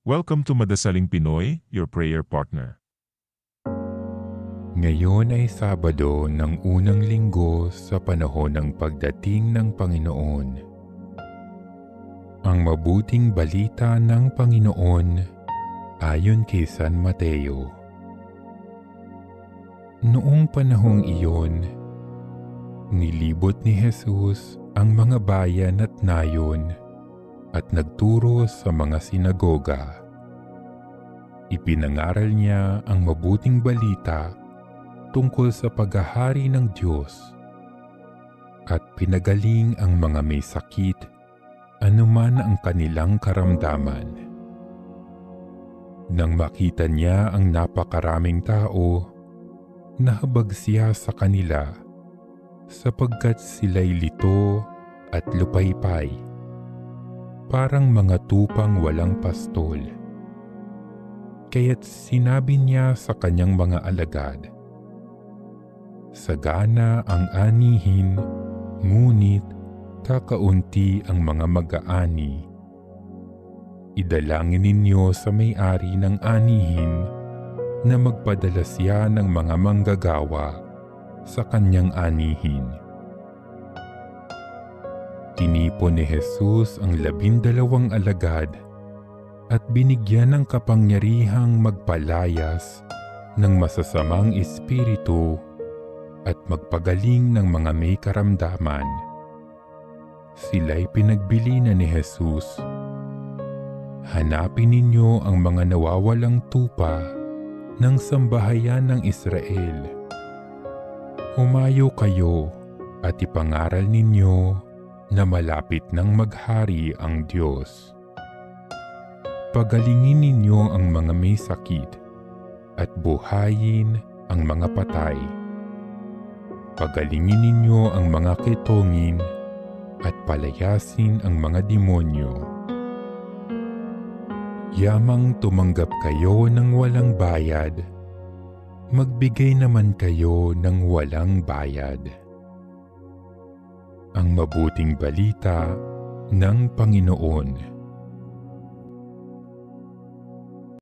Welcome to Madasaling Pinoy, your prayer partner. Ngayon ay Sabado ng unang linggo sa panahon ng pagdating ng Panginoon. Ang mabuting balita ng Panginoon ayon kay San Mateo. Noong panahong iyon, nilibot ni Jesus ang mga bayan at nayon at nagturo sa mga sinagoga. Ipinangaral niya ang mabuting balita tungkol sa paghahari ng Diyos at pinagaling ang mga may sakit anuman ang kanilang karamdaman. Nang makita niya ang napakaraming tao, nahabag siya sa kanila sapagkat sila'y lito at lupaypay, parang mga tupang walang pastol. Kaya't sinabi niya sa kanyang mga alagad, "Sagana ang anihin, ngunit kakaunti ang mga mag-aani. Idalangin ninyo sa may-ari ng anihin na magpadala siya ng mga manggagawa sa kanyang anihin." Tinipon ni Jesus ang 12 alagad at binigyan ng kapangyarihang magpalayas ng masasamang espiritu at magpagaling ng mga may karamdaman. Sila'y pinagbili na ni Jesus. "Hanapin ninyo ang mga nawawalang tupa ng sambahayan ng Israel. Humayo kayo at ipangaral ninyo na malapit nang maghari ang Diyos. Pagalingin ninyo ang mga may sakit at buhayin ang mga patay. Pagalingin ninyo ang mga kitongin at palayasin ang mga demonyo. Yamang tumanggap kayo ng walang bayad, magbigay naman kayo ng walang bayad." Ang mabuting balita ng Panginoon.